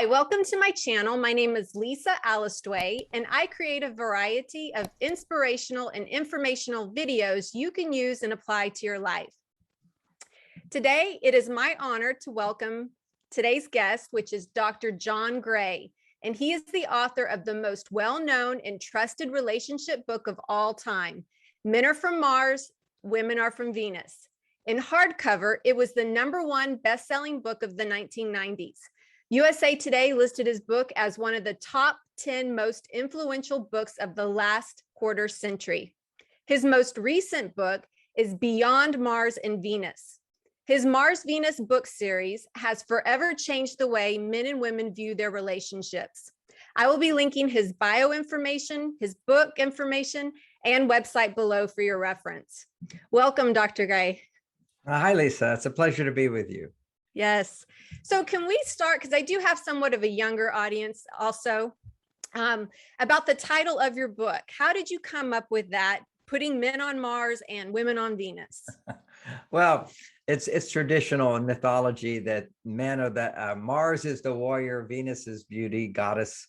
Hi, welcome to my channel. My name is Lisa Alistway, and I create a variety of inspirational and informational videos you can use and apply to your life. Today, it is my honor to welcome today's guest, which is Dr. John Gray, and he is the author of the most well-known and trusted relationship book of all time, Men Are From Mars, Women Are From Venus. In hardcover, it was the #1 best-selling book of the 1990s. USA Today listed his book as one of the top 10 most influential books of the last quarter century. His most recent book is Beyond Mars and Venus. His Mars-Venus book series has forever changed the way men and women view their relationships. I will be linking his bio information, his book information, and website below for your reference. Welcome, Dr. Gray. Hi, Lisa. It's a pleasure to be with you. Yes. So can we start, because I do have somewhat of a younger audience also, about the title of your book. How did you come up with that, putting men on Mars and women on Venus? Well, it's traditional in mythology that men are the Mars is the warrior, Venus is beauty, goddess.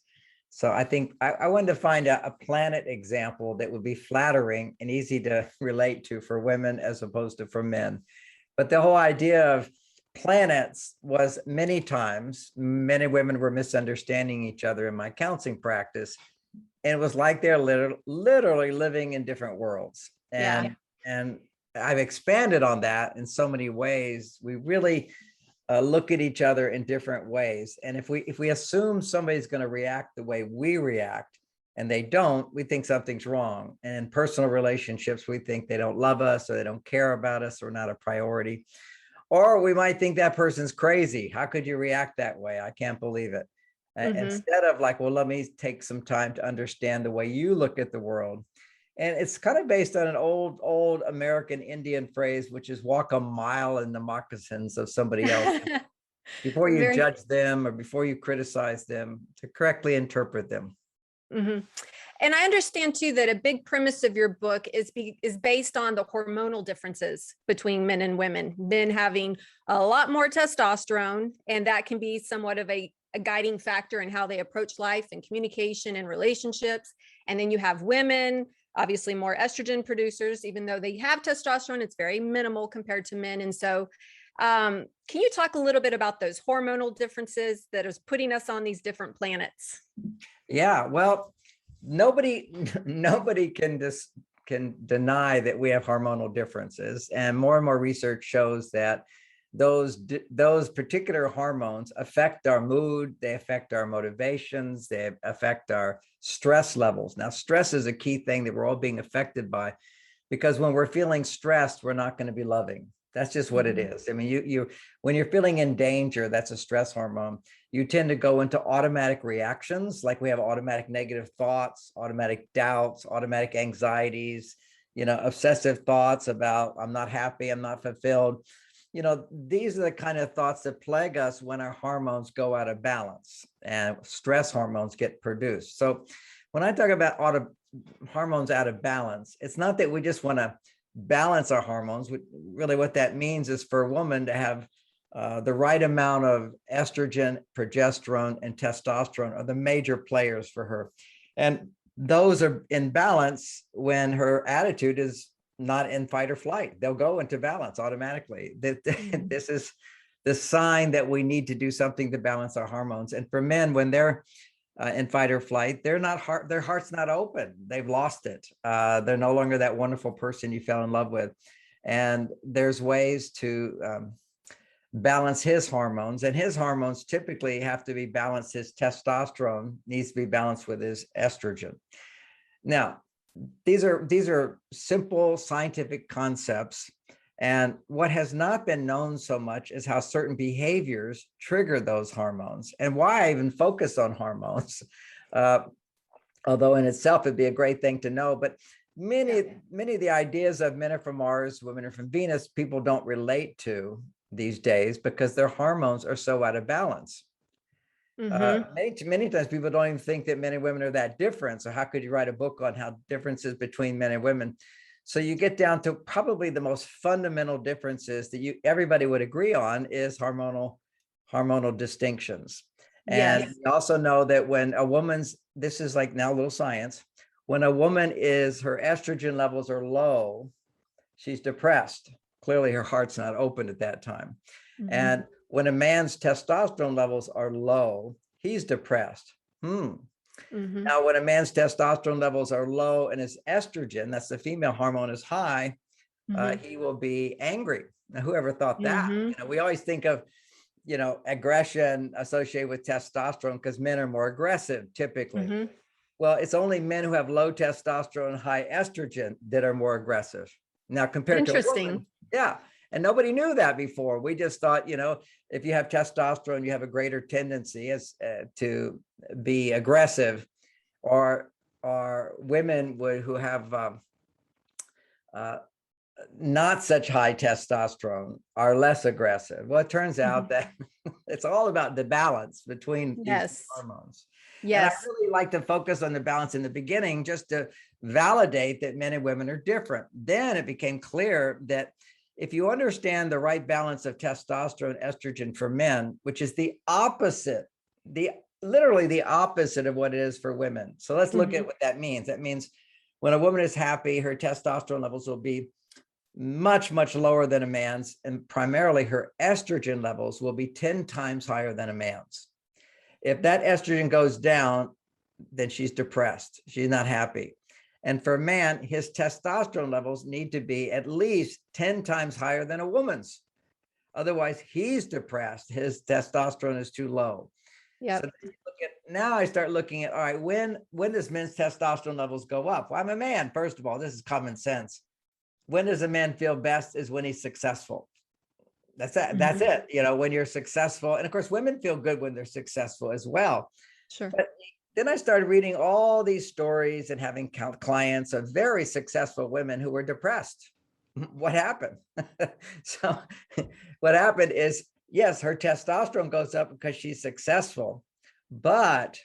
So I think I wanted to find a planet example that would be flattering and easy to relate to for women as opposed to for men. But the whole idea of planets was many times men and women were misunderstanding each other in my counseling practice, and it was like they're literally living in different worlds. And I've expanded on that in so many ways. We really look at each other in different ways, and if we assume somebody's going to react the way we react and they don't, we think something's wrong. And in personal relationships, we think they don't love us or they don't care about us or not a priority. Or we might think that person's crazy. How could you react that way? I can't believe it. Instead of like, well, let me take some time to understand the way you look at the world. And it's kind of based on an old American Indian phrase, which is walk a mile in the moccasins of somebody else before you judge them or before you criticize them, to correctly interpret them. And I understand too that a big premise of your book is based on the hormonal differences between men and women, men having a lot more testosterone, and that can be somewhat of a guiding factor in how they approach life and communication and relationships. And then you have women, obviously more estrogen producers, even though they have testosterone, it's very minimal compared to men. And so can you talk a little bit about those hormonal differences that is putting us on these different planets? Yeah, well, nobody can deny that we have hormonal differences, and more research shows that those particular hormones affect our mood, they affect our motivations, they affect our stress levels. Now, stress is a key thing that we're all being affected by, because when we're feeling stressed, we're not going to be loving. That's just what it is. I mean, when you're feeling in danger, that's a stress hormone. You tend to go into automatic reactions, like we have automatic negative thoughts, automatic doubts, automatic anxieties, obsessive thoughts about I'm not happy, I'm not fulfilled. These are the kind of thoughts that plague us when our hormones go out of balance and stress hormones get produced. So when I talk about hormones out of balance, it's not that we just want to balance our hormones. Really what that means is for a woman to have the right amount of estrogen, progesterone, and testosterone are the major players for her. And those are in balance when her attitude is not in fight or flight. They'll go into balance automatically. This is the sign that we need to do something to balance our hormones. And for men, when they're in fight or flight, their heart's not open. They've lost it. They're no longer that wonderful person you fell in love with. And there's ways to balance his hormones, and his hormones typically have to be balanced. His testosterone needs to be balanced with his estrogen. Now, these are simple scientific concepts. And what has not been known so much is how certain behaviors trigger those hormones, and why I even focus on hormones, although in itself it'd be a great thing to know. But many of the ideas of men are from Mars, women are from Venus, people don't relate to these days because their hormones are so out of balance. Many times people don't even think that men and women are that different. So how could you write a book on how differences between men and women? So you get down to probably the most fundamental differences that everybody would agree on is hormonal distinctions. And Yes. we also know that when a woman's, this is like now a little science, when a woman is, her estrogen levels are low, she's depressed. Clearly her heart's not open at that time. Mhm. And when a man's testosterone levels are low, he's depressed. Mhm. Now, when a man's testosterone levels are low and his estrogen, that's the female hormone, is high, Mhm. he will be angry. Now, whoever thought that? Mhm. We always think of, aggression associated with testosterone because men are more aggressive typically. Mhm. Well, it's only men who have low testosterone, high estrogen that are more aggressive. Now, compared to a woman, Interesting. yeah. And nobody knew that before. We just thought, if you have testosterone, you have a greater tendency to be aggressive, or women who have uh, not such high testosterone are less aggressive. Well, it turns out Mhm. that it's all about the balance between these Yes. hormones. And I Yes. really like to focus on the balance in the beginning just to validate that men and women are different. Then it became clear that if you understand the right balance of testosterone, estrogen for men, which is the opposite, literally the opposite of what it is for women. So let's look at Mhm. what that means. That means when a woman is happy, her testosterone levels will be much, much lower than a man's, and primarily her estrogen levels will be 10 times higher than a man's. If that estrogen goes down, then she's depressed. She's not happy. And for a man, his testosterone levels need to be at least 10 times higher than a woman's. Otherwise, he's depressed. His testosterone is too low. So Yep. now I start looking at, all right, when does men's testosterone levels go up? Well, I'm a man, first of all. This is common sense. When does a man feel best is when he's successful. That's it. That's Mhm. it. When you're successful. And of course, women feel good when they're successful as well. Sure. But then I started reading all these stories and having clients of very successful women who were depressed. What happened? So what happened is, yes, her testosterone goes up because she's successful, but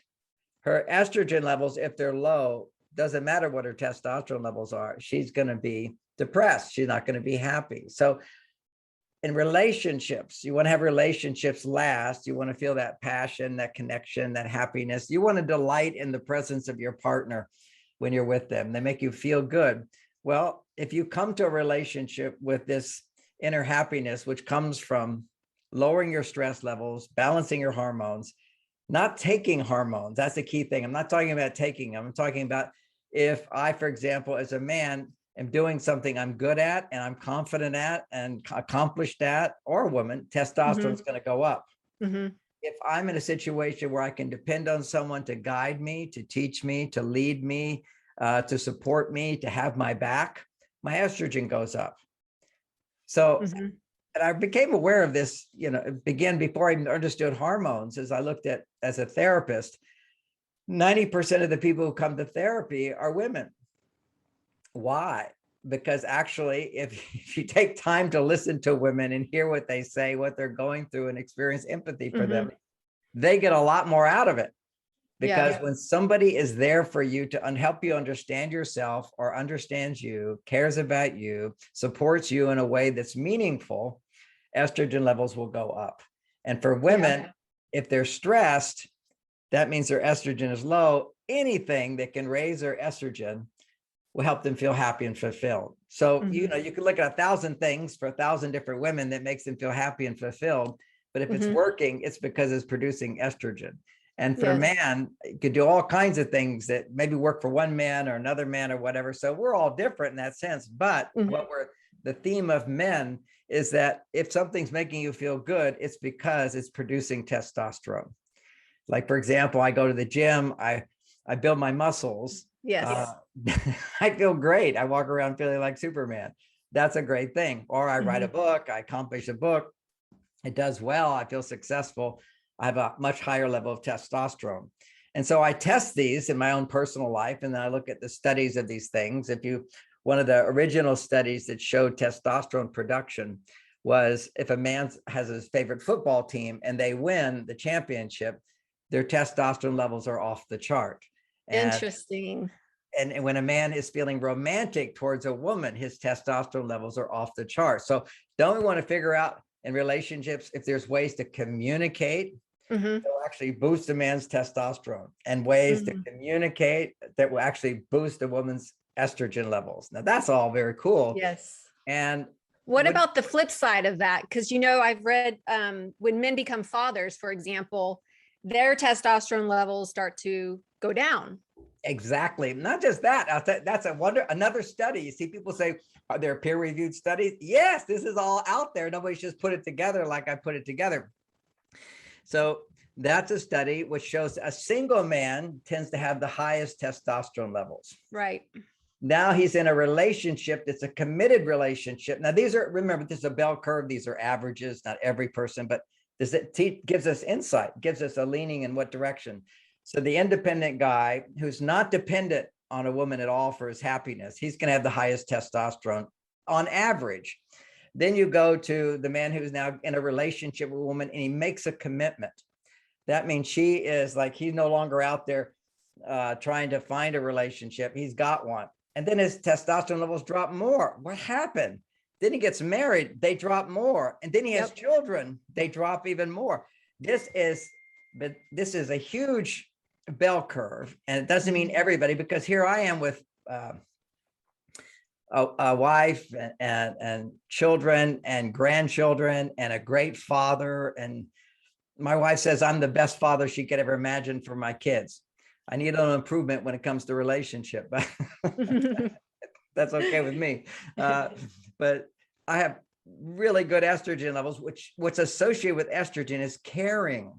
her estrogen levels, if they're low, doesn't matter what her testosterone levels are, she's going to be depressed. She's not going to be happy. So in relationships, you want to have relationships last. You want to feel that passion, that connection, that happiness. You want to delight in the presence of your partner when you're with them. They make you feel good. Well, if you come to a relationship with this inner happiness, which comes from lowering your stress levels, balancing your hormones, not taking hormones. That's the key thing. I'm not talking about taking them. I'm talking about if I, for example, as a man, am doing something I'm good at and I'm confident at and accomplished at, or a woman, testosterone is Mhm. going to go up. Mhm. If I'm in a situation where I can depend on someone to guide me, to teach me, to lead me, to support me, to have my back, my estrogen goes up. So, Mhm. and I became aware of this, it began before I even understood hormones. As I looked at as a therapist, 90% of the people who come to therapy are women. Why? Because actually, if you take time to listen to women and hear what they say, what they're going through, and experience empathy for them, Mhm. they get a lot more out of it. Yeah. Because when somebody is there for you to help you understand yourself, or understands you, cares about you, supports you in a way that's meaningful, estrogen levels will go up. And for women, Yeah. if they're stressed, that means their estrogen is low. Anything that can raise their estrogen will help them feel happy and fulfilled. So, Mhm. you can look at 1,000 things for 1,000 different women that makes them feel happy and fulfilled. But if it's Mhm. working, it's because it's producing estrogen. And for a Yes. man, you could do all kinds of things that maybe work for one man or another man or whatever. So we're all different in that sense. But Mhm. the theme of men is that if something's making you feel good, it's because it's producing testosterone. Like, for example, I go to the gym, I build my muscles. Yes. I feel great. I walk around feeling like Superman. That's a great thing. Or I write a Mhm. book, I accomplish a book. It does well. I feel successful. I have a much higher level of testosterone. And so I test these in my own personal life. And then I look at the studies of these things. One of the original studies that showed testosterone production was if a man has his favorite football team and they win the championship, their testosterone levels are off the chart. And Interesting. and when a man is feeling romantic towards a woman, his testosterone levels are off the chart. So don't we want to figure out in relationships if there's ways to communicate Mhm. They'll actually boost a man's testosterone, and ways to Mhm. communicate that will actually boost a woman's estrogen levels. Now that's all very cool. Yes. And What when about the flip side of that? Because, I've read when men become fathers, for example, their testosterone levels start to go down. exactly, not just that, that's another study. You see, people say, are there peer-reviewed studies? Yes, this is all out there. Nobody's just put it together like I put it together. So that's a study which shows a single man tends to have the highest testosterone levels. Right. Now he's in a relationship that's a committed relationship. Now, remember, this is a bell curve. These are averages, not every person, but gives us insight, gives us a leaning in what direction. So the independent guy who's not dependent on a woman at all for his happiness, he's going to have the highest testosterone on average. Then you go to the man who's now in a relationship with a woman and he makes a commitment. That means she is like, he's no longer out there trying to find a relationship. He's got one. And then his testosterone levels drop more. What happened? Then he gets married, they drop more. And then he has children, they drop even more. This is a huge bell curve. And it doesn't mean everybody, because here I am with a wife and children and grandchildren and a great father. And my wife says I'm the best father she could ever imagine for my kids. I need an improvement when it comes to relationship, but that's okay with me. But I have really good estrogen levels, what's associated with estrogen is caring,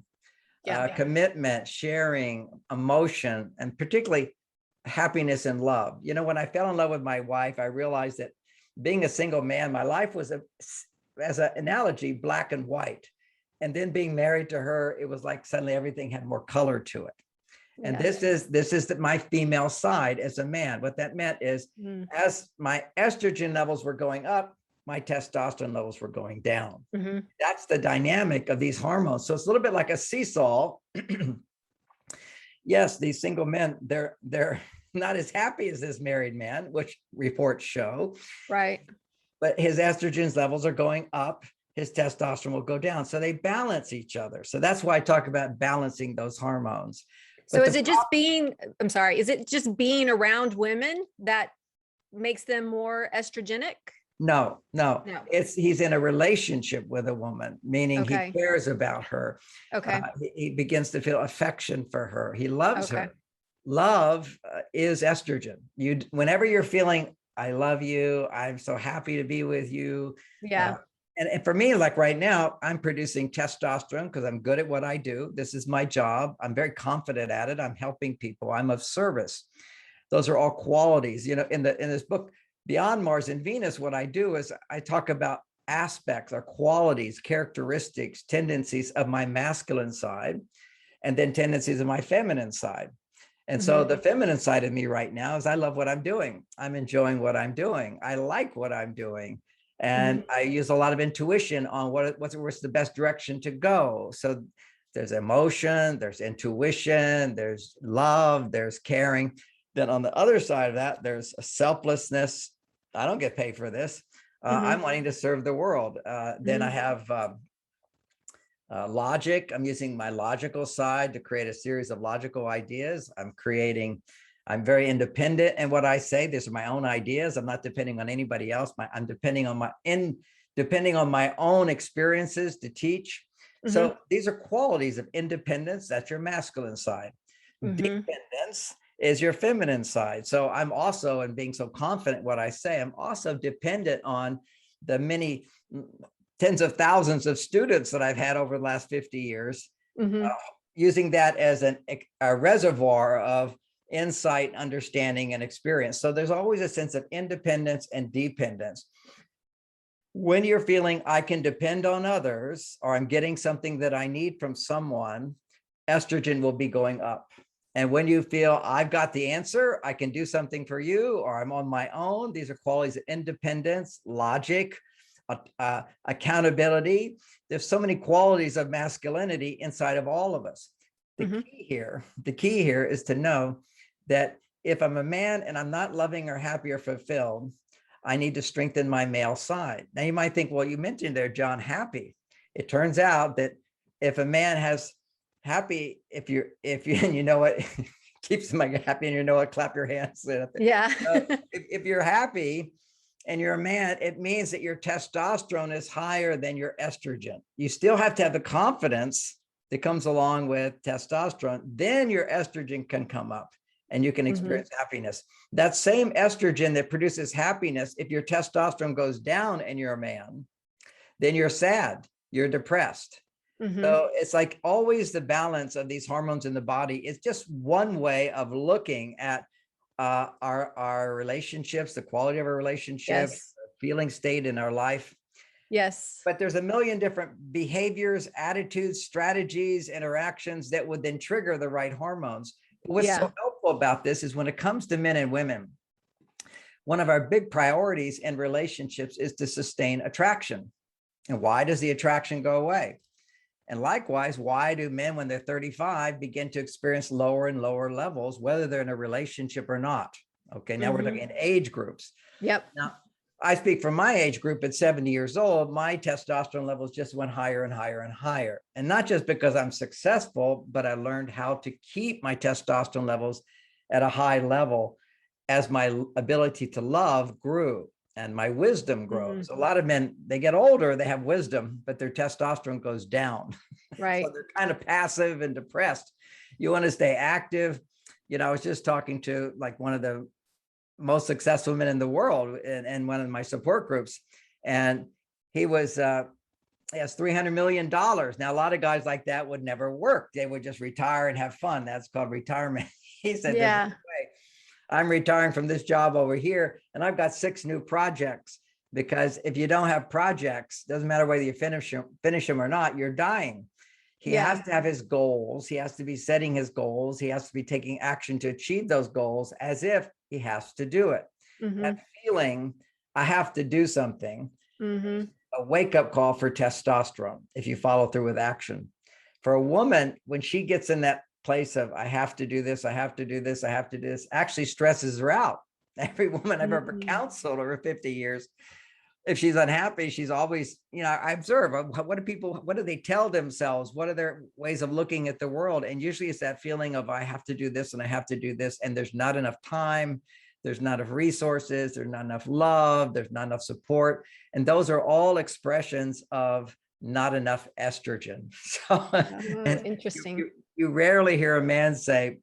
commitment, sharing, emotion, and particularly happiness and love. When I fell in love with my wife, I realized that being a single man, my life was, as an analogy, black and white. And then being married to her, it was like suddenly everything had more color to it. And this is my female side as a man. What that meant is, as my estrogen levels were going up, my testosterone levels were going down. That's the dynamic of these hormones. So it's a little bit like a seesaw. Yes, these single men, they're not as happy as this married man, which reports show. Right. But his estrogen levels are going up, his testosterone will go down. So they balance each other. So that's why I talk about balancing those hormones. So is it just being around women that makes them more estrogenic? No. He's in a relationship with a woman, meaning he cares about her. Okay. He begins to feel affection for her. He loves her. Love is estrogen. Whenever you're feeling, I love you, I'm so happy to be with you. Yeah. And for me, like right now, I'm producing testosterone because I'm good at what I do. This is my job. I'm very confident at it. I'm helping people. I'm of service. Those are all qualities. In this book, Beyond Mars and Venus, what I do is I talk about aspects or qualities, characteristics, tendencies of my masculine side, and then tendencies of my feminine side. And so the feminine side of me right now is I love what I'm doing. I'm enjoying what I'm doing. I like what I'm doing. And I use a lot of intuition on what's the best direction to go. So there's emotion, there's intuition, there's love, there's caring. Then on the other side of that, there's a selflessness. I don't get paid for this. I'm wanting to serve the world. Then I have logic. I'm using my logical side to create a series of logical ideas. I'm very independent in what I say. These are my own ideas. I'm not depending on anybody else. I'm depending on my own experiences to teach. So these are qualities of independence. That's your masculine side. Dependence is your feminine side. So I'm also, in being so confident what I say, I'm also dependent on the many tens of thousands of students that I've had over the last 50 years, using that as a reservoir of insight, understanding, and experience. So there's always a sense of independence and dependence. When you're feeling I can depend on others, or I'm getting something that I need from someone, estrogen will be going up. And when you feel I've got the answer, I can do something for you, or I'm on my own, these are qualities of independence, logic, accountability. There's so many qualities of masculinity inside of all of us. The key here is to know that if I'm a man and I'm not loving or happy or fulfilled, I need to strengthen my male side. Now you might think, well, you mentioned there, John, happy. It turns out that if a man has happy, if you and you know what, keeps my happy, and you know what, clap your hands. Yeah. If you're happy and you're a man, it means that your testosterone is higher than your estrogen. You still have to have the confidence that comes along with testosterone. Then your estrogen can come up and you can experience happiness. That same estrogen that produces happiness, if your testosterone goes down and you're a man, then you're sad, you're depressed. So it's like always the balance of these hormones in the body is just one way of looking at our relationships, the quality of our relationships, Yes. the feeling state in our life. Yes. But there's a million different behaviors, attitudes, strategies, interactions that would then trigger the right hormones. What's so helpful about this is when it comes to men and women, one of our big priorities in relationships is to sustain attraction. And why does the attraction go away? And likewise, why do men, when they're 35, begin to experience lower and lower levels, whether they're in a relationship or not? Okay, now we're looking at age groups. Yep. Now, I speak from my age group at 70 years old, my testosterone levels just went higher and higher and higher. And not just because I'm successful, but I learned how to keep my testosterone levels at a high level as my ability to love grew. And my wisdom grows. A lot of men, they get older, they have wisdom, but their testosterone goes down. Right. So they're kind of passive and depressed. You want to stay active. You know, I was just talking to like one of the most successful men in the world in one of my support groups. And he has $300 million. Now, a lot of guys like that would never work. They would just retire and have fun. That's called retirement. He said, yeah, "There's no way. I'm retiring from this job over here, and I've got 6 new projects, because if you don't have projects, doesn't matter whether you finish them or not, you're dying." He has to have his goals. He has to be setting his goals. He has to be taking action to achieve those goals as if he has to do it. That feeling, I have to do something, a wake-up call for testosterone if you follow through with action. For a woman, when she gets in that place of I have to do this, I have to do this, I have to do this, actually stresses her out. Every woman I've ever counseled over 50 years, if she's unhappy, she's always, you know, I observe what do they tell themselves? What are their ways of looking at the world? And usually it's that feeling of I have to do this and I have to do this, and there's not enough time, there's not enough resources, there's not enough love, there's not enough support. And those are all expressions of not enough estrogen. So interesting. You rarely hear a man say,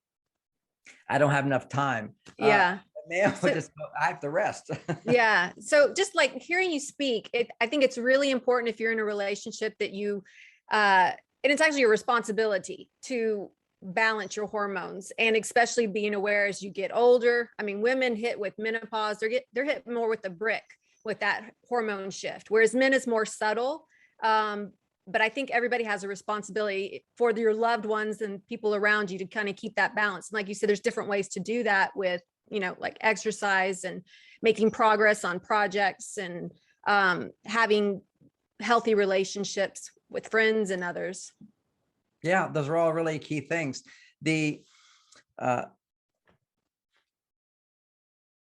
I don't have enough time. Yeah. Man would just go, I have to rest. Yeah. So just like hearing you speak, I think it's really important if you're in a relationship that you, and it's actually your responsibility to balance your hormones, and especially being aware as you get older. I mean, women hit with menopause, they're hit more with the brick with that hormone shift, whereas men is more subtle. But I think everybody has a responsibility for your loved ones and people around you to kind of keep that balance. And like you said, there's different ways to do that with, you know, like exercise and making progress on projects and having healthy relationships with friends and others. Yeah, those are all really key things. If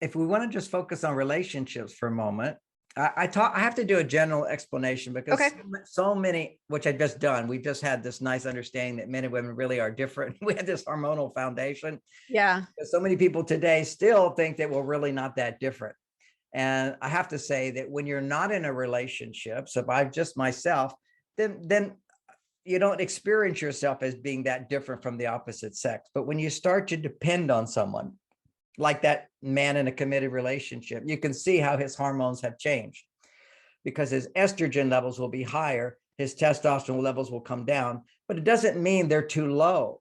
we want to just focus on relationships for a moment, I have to do a general explanation because so many, which I've just done, we've just had this nice understanding that men and women really are different. We have this hormonal foundation. Yeah. So many people today still think that we're really not that different. And I have to say that when you're not in a relationship, so if I'm just myself, then you don't experience yourself as being that different from the opposite sex. But when you start to depend on someone, like that man in a committed relationship, you can see how his hormones have changed, because his estrogen levels will be higher, his testosterone levels will come down, but it doesn't mean they're too low.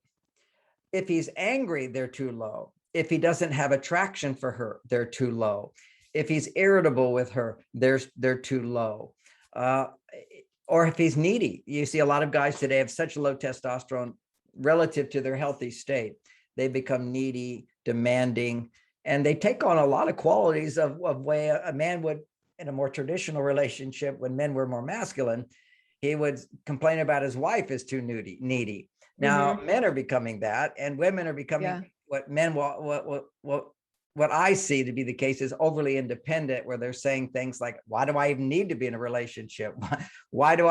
If he's angry, they're too low. If he doesn't have attraction for her, they're too low. If he's irritable with her, they're too low. Or if he's needy. You see a lot of guys today have such low testosterone relative to their healthy state. They become needy, demanding, and they take on a lot of qualities of way a man would in a more traditional relationship. When men were more masculine, he would complain about his wife is too needy. Now men are becoming that, and women are becoming what men what I see to be the case is overly independent, where they're saying things like, why do I even need to be in a relationship? Why do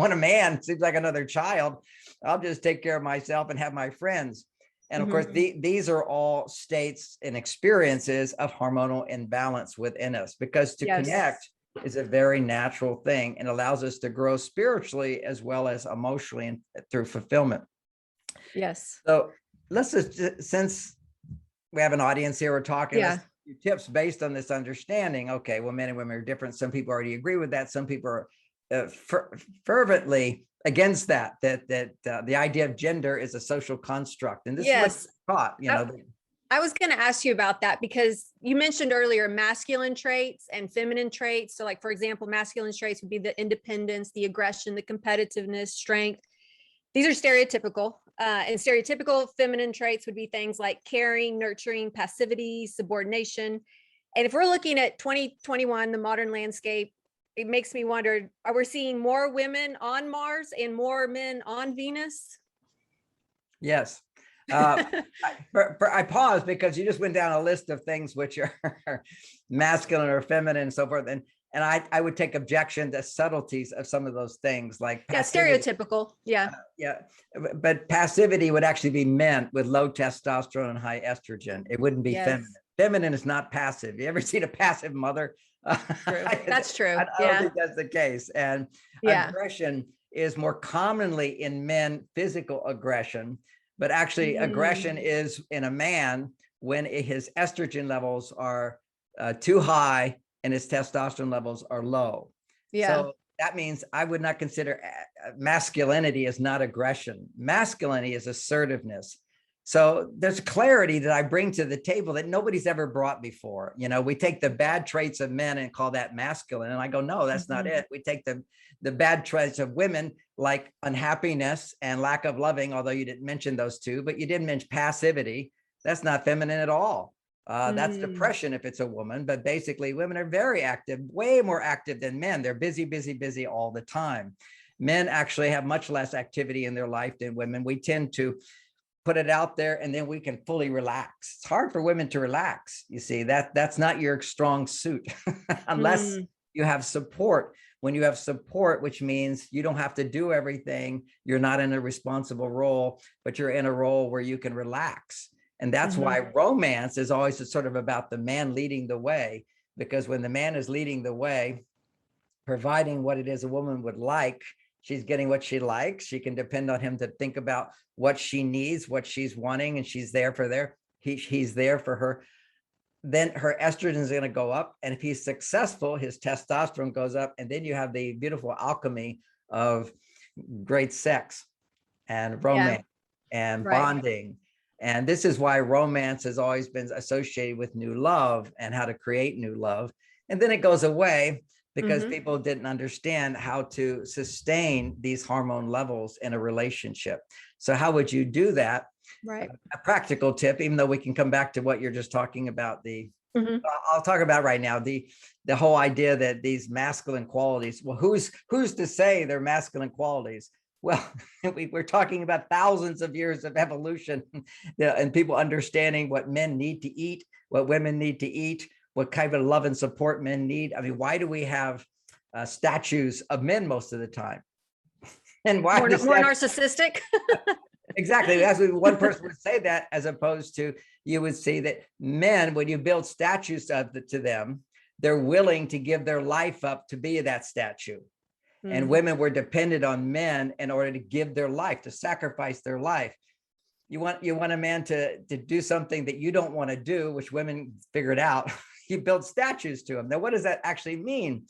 when a man seems like another child, I'll just take care of myself and have my friends. And of course, these are all states and experiences of hormonal imbalance within us, because to connect is a very natural thing and allows us to grow spiritually as well as emotionally and through fulfillment. Yes. So let's just, since we have an audience here, we're talking, let's do tips based on this understanding. Okay, well, men and women are different. Some people already agree with that. Some people are fervently against that the idea of gender is a social construct. And this is what's taught, you know. I was going to ask you about that because you mentioned earlier masculine traits and feminine traits. So like, for example, masculine traits would be the independence, the aggression, the competitiveness, strength. These are stereotypical. And stereotypical feminine traits would be things like caring, nurturing, passivity, subordination. And if we're looking at 2021, the modern landscape, it makes me wonder, are we seeing more women on Mars and more men on Venus? Yes. I paused because you just went down a list of things which are masculine or feminine and so forth. And I would take objection to subtleties of some of those things, like stereotypical. But passivity would actually be men with low testosterone and high estrogen. It wouldn't be feminine. Feminine is not passive. You ever seen a passive mother? True. That's true. I don't think that's the case. And aggression is more commonly in men, physical aggression, but actually aggression is in a man when his estrogen levels are too high and his testosterone levels are low. So that means I would not consider masculinity as not aggression. Masculinity is assertiveness. So there's clarity that I bring to the table that nobody's ever brought before. You know, we take the bad traits of men and call that masculine. And I go, no, that's not it. We take the bad traits of women, like unhappiness and lack of loving, although you didn't mention those two, but you didn't mention passivity. That's not feminine at all. That's depression if it's a woman, but basically women are very active, way more active than men. They're busy, busy, busy all the time. Men actually have much less activity in their life than women. We tend to put it out there and then we can fully relax. It's hard for women to relax. You see, that's not your strong suit unless you have support. When you have support, which means you don't have to do everything, you're not in a responsible role, but you're in a role where you can relax. And that's why romance is always sort of about the man leading the way, because when the man is leading the way, providing what it is a woman would like, she's getting what she likes. She can depend on him to think about what she needs, what she's wanting, and she's there for he's there for her. Then her estrogen is going to go up. And if he's successful, his testosterone goes up. And then you have the beautiful alchemy of great sex and romance and bonding. And this is why romance has always been associated with new love and how to create new love. And then it goes away because people didn't understand how to sustain these hormone levels in a relationship. So how would you do that? Right. A practical tip, even though we can come back to what you're just talking about, I'll talk about right now, the whole idea that these masculine qualities, well, who's to say they're masculine qualities? Well, we're talking about thousands of years of evolution and people understanding what men need to eat, what women need to eat, what kind of love and support men need. I mean, why do we have statues of men most of the time? And why more narcissistic? Exactly. That's what one person would say that, as opposed to you would see that men, when you build statues to them, they're willing to give their life up to be that statue. And women were dependent on men in order to give their life, to sacrifice their life. You want a man to do something that you don't want to do, which women figured out. You build statues to him. Now, what does that actually mean?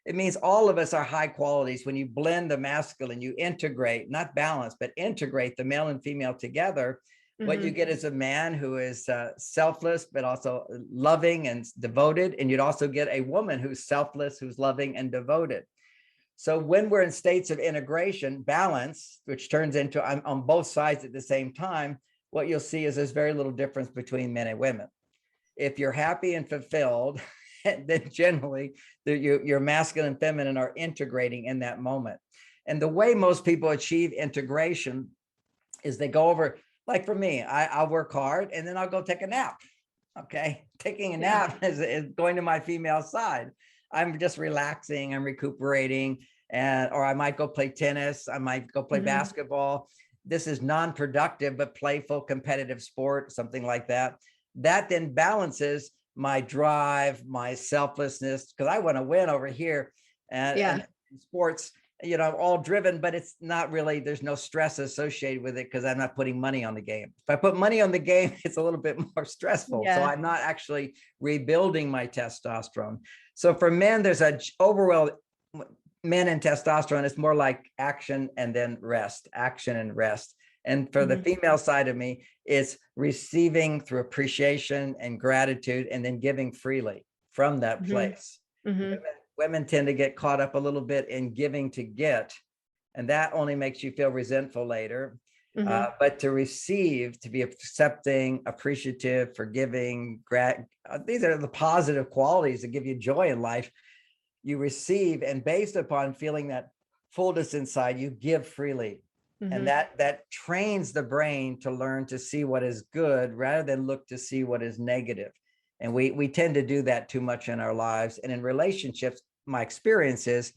It means all of us are high qualities. When you blend the masculine, you integrate, not balance, but integrate the male and female together. What you get is a man who is selfless, but also loving and devoted. And you'd also get a woman who's selfless, who's loving and devoted. So when we're in states of integration, balance, which turns into on both sides at the same time, what you'll see is there's very little difference between men and women. If you're happy and fulfilled, then generally your masculine and feminine are integrating in that moment. And the way most people achieve integration is they go over, like for me, I'll work hard and then I'll go take a nap. Okay. Taking a nap is going to my female side. I'm just relaxing, I'm recuperating. or I might go play tennis. I might go play basketball. This is non-productive, but playful, competitive sport, something like that. That then balances my drive, my selflessness, because I want to win over here. And sports, all driven, but it's not really, there's no stress associated with it because I'm not putting money on the game. If I put money on the game, it's a little bit more stressful. So I'm not actually rebuilding my testosterone. So for men, there's a overall, men and testosterone, it's more like action and then rest, action and rest. And for the female side of me, it's receiving through appreciation and gratitude, and then giving freely from that place. Women tend to get caught up a little bit in giving to get, and that only makes you feel resentful later. But to receive, to be accepting, appreciative, forgiving, these are the positive qualities that give you joy in life. You receive, and based upon feeling that fullness inside, you give freely. And that trains the brain to learn to see what is good rather than look to see what is negative. And we tend to do that too much in our lives. And in relationships, my experience is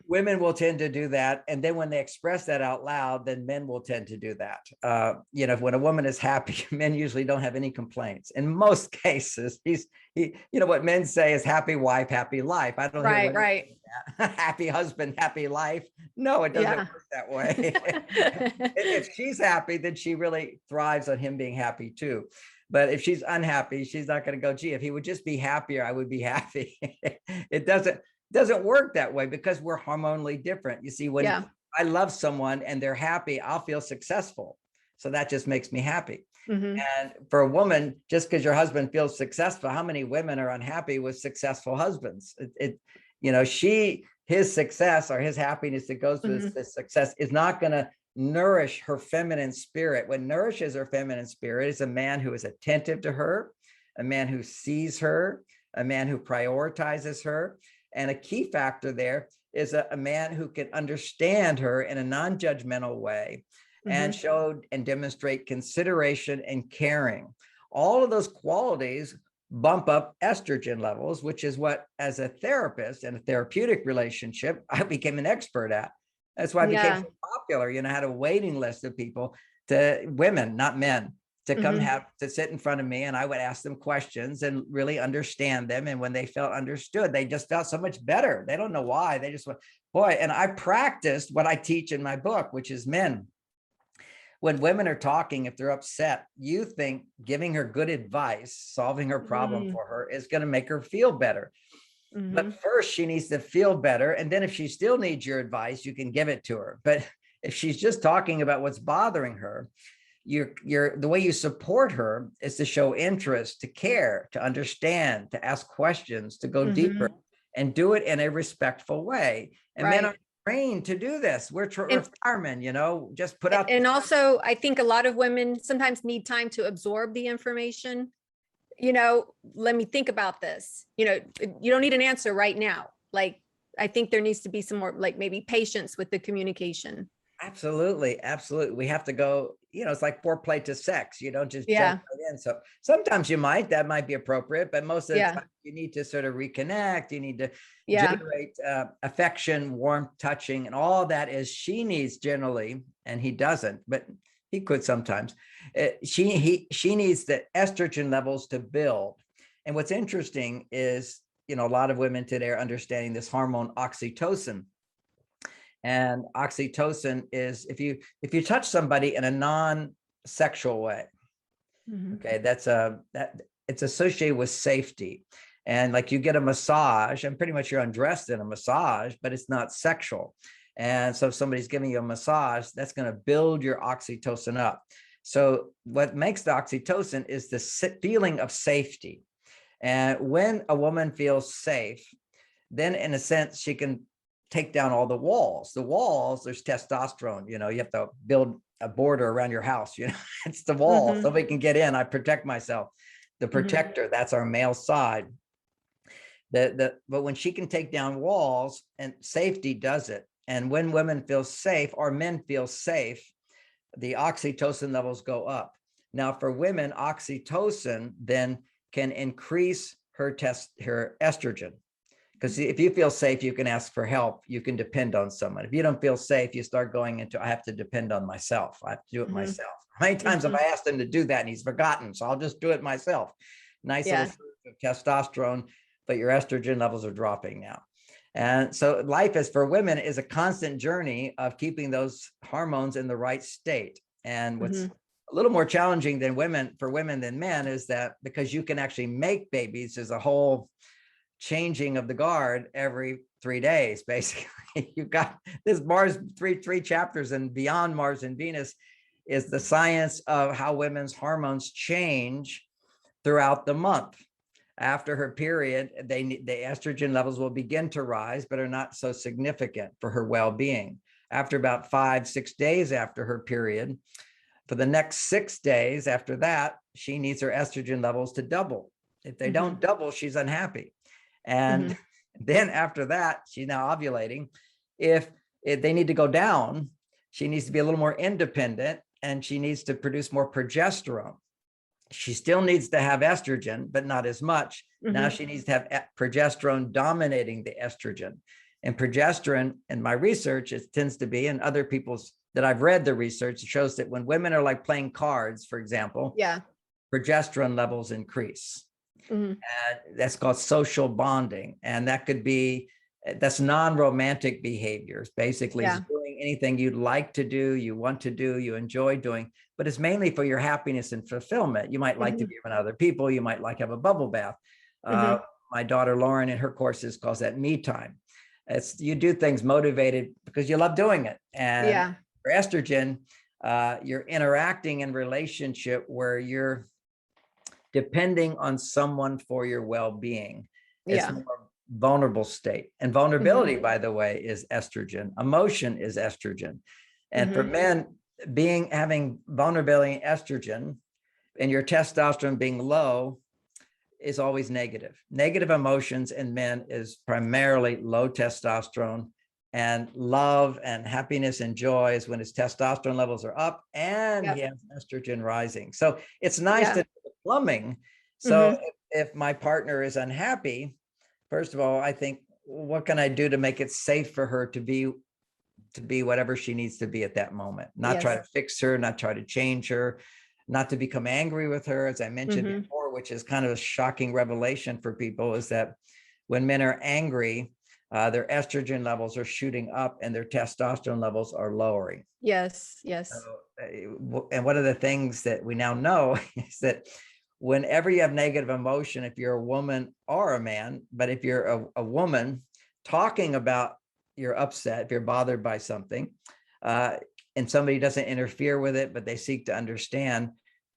women will tend to do that. And then when they express that out loud, then men will tend to do that. When a woman is happy, men usually don't have any complaints. In most cases, what men say is happy wife, happy life. I don't hear women say that. Happy husband, happy life. No, it doesn't work that way. If she's happy, then she really thrives on him being happy too. But if she's unhappy, she's not going to go, gee, if he would just be happier, I would be happy. It doesn't work that way because we're hormonally different. You see, when I love someone and they're happy, I'll feel successful. So that just makes me happy. And for a woman, just because your husband feels successful, how many women are unhappy with successful husbands? His success or his happiness that goes with his success is not going to nourish her feminine spirit. What nourishes her feminine spirit is a man who is attentive to her, a man who sees her, a man who prioritizes her. And a key factor there is a man who can understand her in a non-judgmental way and show and demonstrate consideration and caring. All of those qualities bump up estrogen levels, which is what, as a therapist in a therapeutic relationship, I became an expert at. That's why I became so popular. I had a waiting list of people, to women, not men, to come to sit in front of me, and I would ask them questions and really understand them. And when they felt understood, they just felt so much better. They don't know why. They just went, boy. And I practiced what I teach in my book, which is men. When women are talking, if they're upset, you think giving her good advice, solving her problem for her is going to make her feel better. But first she needs to feel better. And then if she still needs your advice, you can give it to her. But if she's just talking about what's bothering her, the way you support her is to show interest, to care, to understand, to ask questions, to go deeper, and do it in a respectful way. And men are trained to do this. We're firemen, just put out. And also, I think a lot of women sometimes need time to absorb the information. Let me think about this. You don't need an answer right now. Like, I think there needs to be some more, like, maybe patience with the communication. Absolutely. Absolutely. We have to go, it's like foreplay to sex. You don't just jump right in. So sometimes that might be appropriate, but most of the time you need to sort of reconnect. You need to generate affection, warmth, touching, and all that is she needs generally, and he doesn't, but he could sometimes. She needs the estrogen levels to build. And what's interesting is, a lot of women today are understanding this hormone oxytocin. And oxytocin is if you touch somebody in a non-sexual way, okay, it's associated with safety. And like you get a massage, and pretty much you're undressed in a massage, but it's not sexual. And so if somebody's giving you a massage, that's going to build your oxytocin up. So what makes the oxytocin is the feeling of safety. And when a woman feels safe, then in a sense, she can take down all the walls. The walls, there's testosterone, you have to build a border around your house, it's the wall. Nobody can get in. I protect myself. The protector, that's our male side. But when she can take down walls, and safety does it. And when women feel safe or men feel safe, the oxytocin levels go up. Now for women, oxytocin then can increase her estrogen, Because if you feel safe, you can ask for help. You can depend on someone. If you don't feel safe, you start going into, I have to depend on myself. I have to do it myself. How many times have I asked him to do that and he's forgotten? So I'll just do it myself. Nice little surge of testosterone, but your estrogen levels are dropping now. And so life is, for women, is a constant journey of keeping those hormones in the right state. And what's a little more challenging than for women than men is that because you can actually make babies, there's a whole changing of the guard every 3 days. Basically, you've got this Mars, three chapters, and Beyond Mars and Venus is the science of how women's hormones change throughout the month. After her period, the estrogen levels will begin to rise, but are not so significant for her well-being. After about 5-6 days after her period, for the next 6 days after that, she needs her estrogen levels to double. If they don't double, she's unhappy. And then after that, she's now ovulating. If they need to go down, she needs to be a little more independent and she needs to produce more progesterone. She still needs to have estrogen, but not as much. Now she needs to have progesterone dominating the estrogen. And progesterone, in my research, it tends to be, and other people's that I've read the research, shows that when women are like playing cards, for example, progesterone levels increase. And that's called social bonding. And that could be, that's non-romantic behaviors, basically doing anything you'd like to do, you want to do, you enjoy doing, but it's mainly for your happiness and fulfillment. You might like to be around other people. You might like have a bubble bath. My daughter, Lauren, in her courses calls that me time. It's, you do things motivated because you love doing it. And for estrogen, you're interacting in relationship where you're depending on someone for your well-being. It's a more vulnerable state. And vulnerability, by the way, is estrogen. Emotion is estrogen. And for men, having vulnerability in estrogen and your testosterone being low is always negative. Negative emotions in men is primarily low testosterone, and love and happiness and joy is when his testosterone levels are up and he has estrogen rising. So it's nice to know the plumbing. So if my partner is unhappy, first of all, I think, what can I do to make it safe for her to be whatever she needs to be at that moment? Not try to fix her, not try to change her, not to become angry with her, as I mentioned before, which is kind of a shocking revelation for people, is that when men are angry, their estrogen levels are shooting up and their testosterone levels are lowering. So, and one of the things that we now know is that whenever you have negative emotion, if you're a woman or a man, but if you're a woman talking about you're upset, if you're bothered by something, and somebody doesn't interfere with it, but they seek to understand,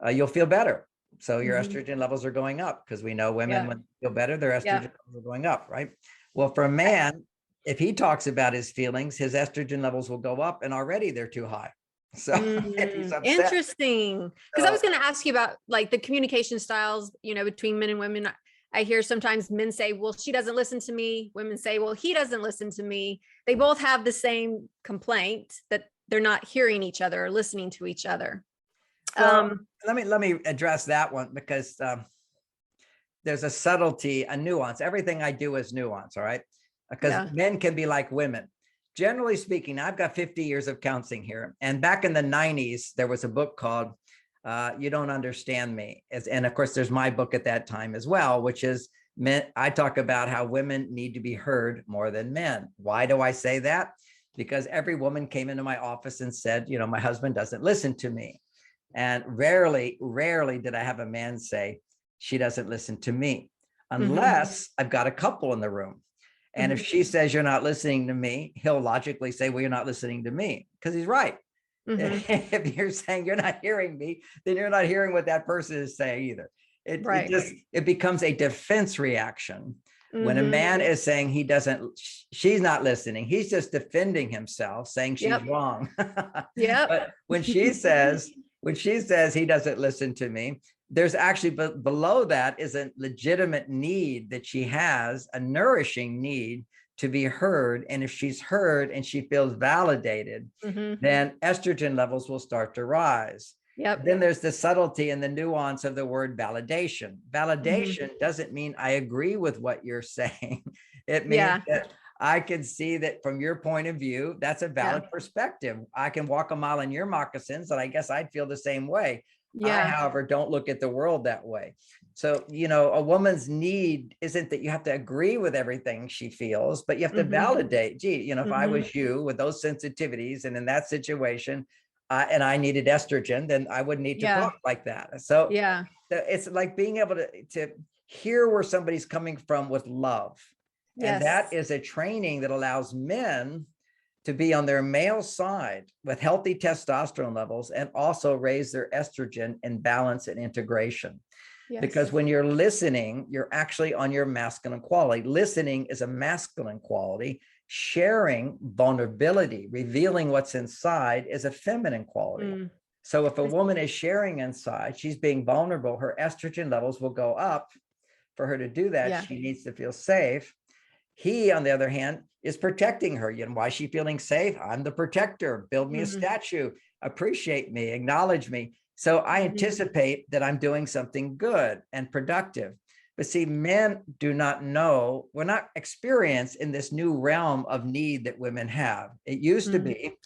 you'll feel better. So your estrogen levels are going up, because we know women, when they feel better, their estrogen levels are going up, right? Well, for a man, if he talks about his feelings, his estrogen levels will go up, and already they're too high. So if he's upset, interesting. Because I was going to ask you about like the communication styles, you know, between men and women. I hear sometimes men say, well, she doesn't listen to me. Women say, well, he doesn't listen to me. They both have the same complaint, that they're not hearing each other or listening to each other. Well, let me address that one, because there's a subtlety, a nuance. Everything I do is nuance, all right? Because men can be like women. Generally speaking, I've got 50 years of counseling here. And back in the 90s, there was a book called You Don't Understand Me. And of course, there's my book at that time as well, which is I talk about how women need to be heard more than men. Why do I say that? Because every woman came into my office and said, you know, my husband doesn't listen to me. And rarely did I have a man say, she doesn't listen to me, unless I've got a couple in the room. And if she says, you're not listening to me, he'll logically say, well, you're not listening to me, because he's right. If you're saying you're not hearing me, then you're not hearing what that person is saying either. It becomes a defense reaction. When a man is saying she's not listening, he's just defending himself, saying she's wrong. But when she says he doesn't listen to me, there's actually below that is a legitimate need that she has, a nourishing need to be heard. And if she's heard and she feels validated, then estrogen levels will start to rise. Then there's the subtlety and the nuance of the word validation. Validation doesn't mean I agree with what you're saying. It means Yeah. that I can see that from your point of view, that's a Yeah. valid perspective. I can walk a mile in your moccasins, and I guess I'd feel the same way. I, Yeah. however, don't look at the world that way. So, you know, a woman's need isn't that you have to agree with everything she feels, but you have to Hmm. validate, gee, you know, if I Hmm. was you with those sensitivities and in that situation, and I needed estrogen, then I wouldn't need to Yeah. talk like that. So Yeah. it's like being able to hear where somebody's coming from with love. And that Yes. is a training that allows men to be on their male side with healthy testosterone levels and also raise their estrogen in balance and integration. Because Yes. when you're listening, you're actually on your masculine quality. Listening is a masculine quality. Sharing, vulnerability, revealing what's inside is a feminine quality. Mm. So if a woman is sharing inside, she's being vulnerable, her estrogen levels will go up. For her to do that, Yeah. she needs to feel safe. He, on the other hand, is protecting her. You know, why is she feeling safe? I'm the protector. Build me a Mhm. statue, appreciate me, acknowledge me. So I Mhm. anticipate that I'm doing something good and productive. But see, men do not know, we're not experienced in this new realm of need that women have. It used to Mhm. be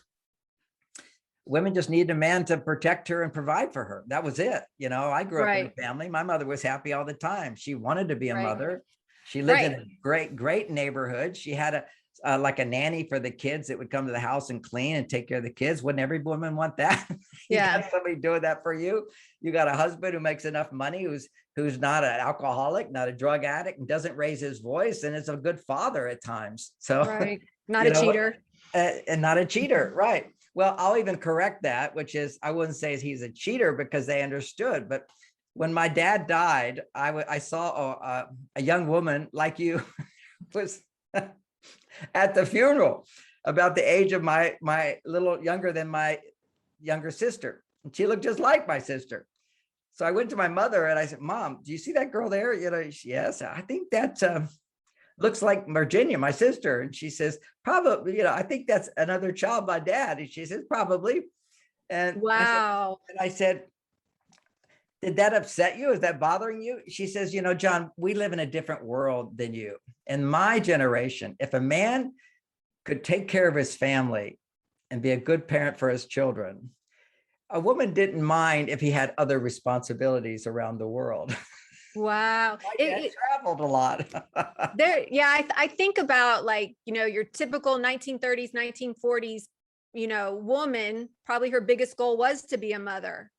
women just needed a man to protect her and provide for her. That was it. You know, I grew up in Right. a family. My mother was happy all the time. She wanted to be a Right. mother. She lived in Right. a great neighborhood. She had like a nanny for the kids that would come to the house and clean and take care of the kids. Wouldn't every woman want that? You Yeah. got somebody doing that for you. You got a husband who makes enough money, who's not an alcoholic, not a drug addict, and doesn't raise his voice, and is a good father at times. So, Right. Not you a know what? cheater. And not a cheater, right? Well, I'll even correct that, which is I wouldn't say he's a cheater because they understood. But when my dad died, I saw a young woman like you was at the funeral, about the age of my little younger than my younger sister, and she looked just like my sister. So I went to my mother and I said, "Mom, do you see that girl there?" You know, yes, I think that looks like Virginia, my sister. And she says, "Probably, you know, I think that's another child by dad." And she says, "Probably." And Wow. I said, "Did that upset you? Is that bothering you?" She says, "You know, John, we live in a different world than you. In my generation, if a man could take care of his family and be a good parent for his children, a woman didn't mind if he had other responsibilities around the world." Wow. My dad traveled a lot. There, yeah, I think about, like, your typical 1930s, 1940s, woman, probably her biggest goal was to be a mother.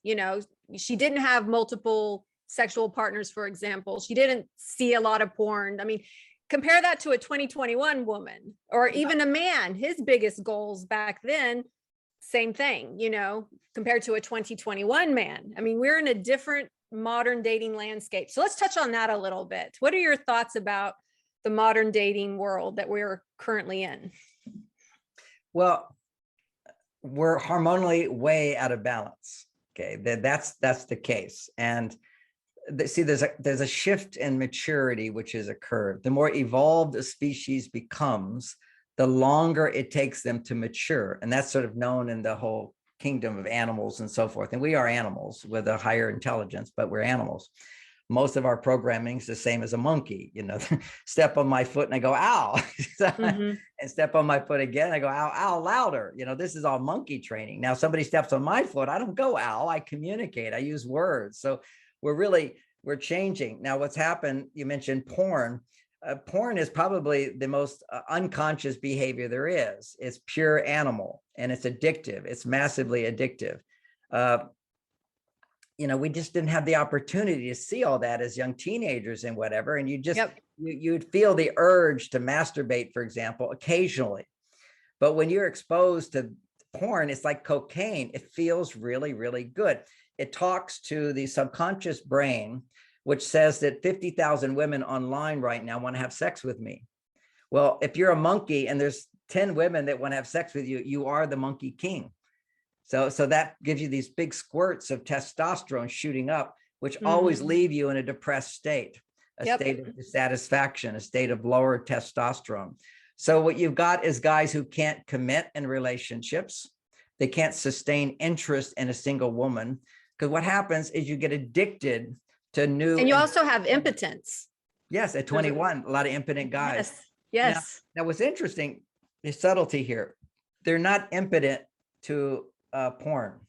She didn't have multiple sexual partners, for example. She didn't see a lot of porn. I mean, compare that to a 2021 woman or even a man. His biggest goals back then, same thing, compared to a 2021 man. I mean, we're in a different modern dating landscape. So let's touch on that a little bit. What are your thoughts about the modern dating world that we're currently in? Well, we're hormonally way out of balance. Okay, that's the case. And see, there's a shift in maturity which has occurred. The more evolved a species becomes, the longer it takes them to mature. And that's sort of known in the whole kingdom of animals and so forth. And we are animals with a higher intelligence, but we're animals. Most of our programming is the same as a monkey. Step on my foot and I go, ow. Mm-hmm. And step on my foot again, I go, ow, ow, louder. This is all monkey training. Now somebody steps on my foot, I don't go, ow, I communicate, I use words. So we're changing. Now what's happened, you mentioned porn. Porn is probably the most unconscious behavior there is. It's pure animal and it's addictive. It's massively addictive. We just didn't have the opportunity to see all that as young teenagers and whatever. And you'd feel the urge to masturbate, for example, occasionally. But when you're exposed to porn, it's like cocaine. It feels really, really good. It talks to the subconscious brain, which says that 50,000 women online right now want to have sex with me. Well, if you're a monkey and there's 10 women that want to have sex with you, you are the monkey king. So that gives you these big squirts of testosterone shooting up, which always leave you in a depressed state, a state of dissatisfaction, a state of lower testosterone. So what you've got is guys who can't commit in relationships. They can't sustain interest in a single woman, because what happens is you get addicted to new. And you also have impotence. Yes, at 21, a lot of impotent guys. Yes. Now, Yes. now what's interesting, the subtlety here, they're not impotent to porn.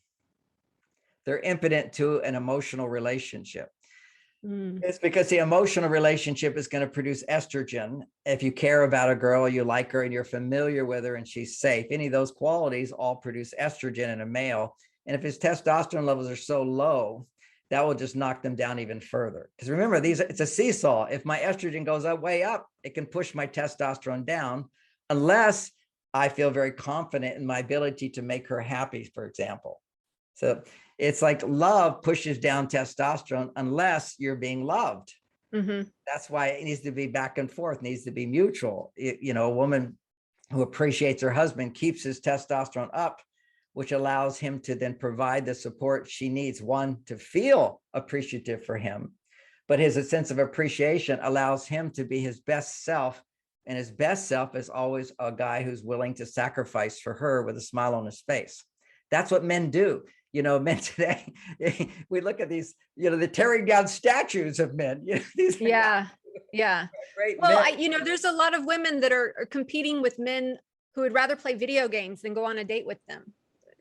They're impotent to an emotional relationship. Mm. It's because the emotional relationship is going to produce estrogen. If you care about a girl, you like her, and you're familiar with her, and she's safe, any of those qualities all produce estrogen in a male. And if his testosterone levels are so low, that will just knock them down even further. Because remember, it's a seesaw. If my estrogen goes up way up, it can push my testosterone down, unless I feel very confident in my ability to make her happy, for example. So it's like love pushes down testosterone unless you're being loved. Mm-hmm. That's why it needs to be back and forth, needs to be mutual. A woman who appreciates her husband keeps his testosterone up, which allows him to then provide the support she needs, one, to feel appreciative for him, but his sense of appreciation allows him to be his best self. And his best self is always a guy who's willing to sacrifice for her with a smile on his face. That's what men do. Men today, we look at these, they're tearing down statues of men. These Yeah. Yeah. great Well, men. there's a lot of women that are competing with men who would rather play video games than go on a date with them.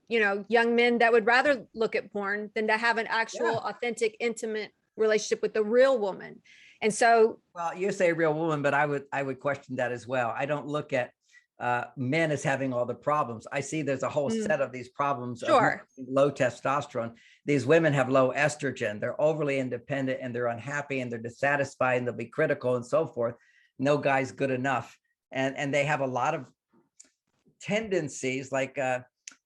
Young men that would rather look at porn than to have an actual, authentic, intimate relationship with the real woman. And so, well, you say real woman, but I would question that as well. I don't look at men as having all the problems. I see there's a whole set of these problems of sure. low testosterone. These women have low estrogen. They're overly independent and they're unhappy and they're dissatisfied and they'll be critical and so forth. No guy's good enough. And they have a lot of tendencies like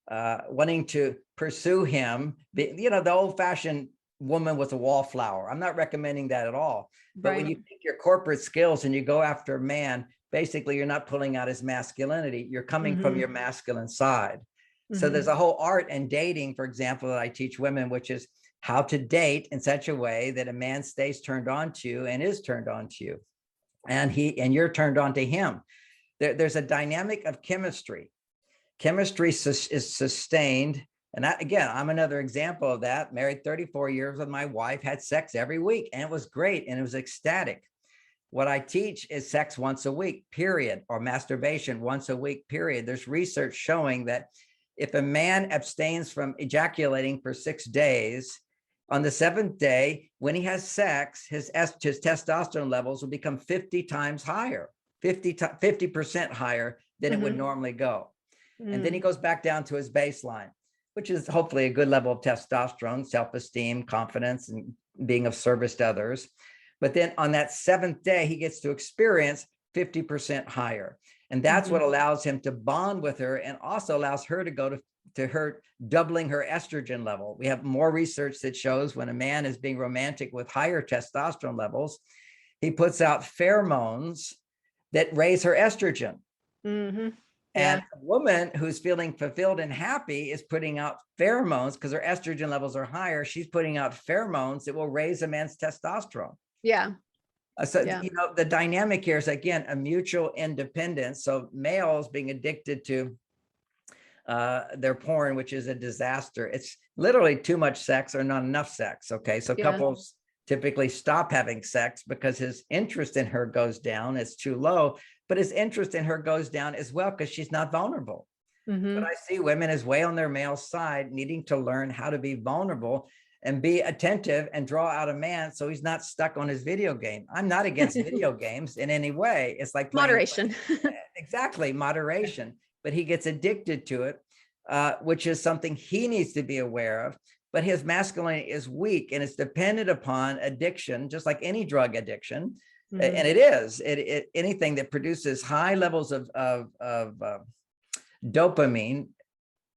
wanting to pursue him, the old fashioned woman with a wallflower. I'm not recommending that at all. But when you take your corporate skills and you go after a man, basically you're not pulling out his masculinity. You're coming from your masculine side. So there's a whole art in dating, for example, that I teach women, which is how to date in such a way that a man stays turned on to you and is turned on to you. And you're turned on to him. There's a dynamic of chemistry. Chemistry is sustained. And again, I'm another example of that. Married 34 years with my wife, had sex every week, and it was great. And it was ecstatic. What I teach is sex once a week, period, or masturbation once a week, period. There's research showing that if a man abstains from ejaculating for 6 days, on the 7th day, when he has sex, his testosterone levels will become 50 times higher, 50% higher than it would normally go. And then he goes back down to his baseline, which is hopefully a good level of testosterone, self-esteem, confidence, and being of service to others. But then on that 7th day, he gets to experience 50% higher. And that's what allows him to bond with her and also allows her to go to her doubling her estrogen level. We have more research that shows when a man is being romantic with higher testosterone levels, he puts out pheromones that raise her estrogen. And a woman who's feeling fulfilled and happy is putting out pheromones because her estrogen levels are higher. She's putting out pheromones that will raise a man's testosterone. The dynamic here is, again, a mutual independence. So males being addicted to their porn, which is a disaster. It's literally too much sex or not enough sex. Okay. So couples typically stop having sex because his interest in her goes down. It's too low. But his interest in her goes down as well because she's not vulnerable. But I see women as way on their male side needing to learn how to be vulnerable and be attentive and draw out a man so he's not stuck on his video game. I'm not against video games in any way. It's like moderation. Exactly, moderation. But he gets addicted to it, which is something he needs to be aware of. But his masculinity is weak and it's dependent upon addiction, just like any drug addiction. And it is anything that produces high levels of dopamine.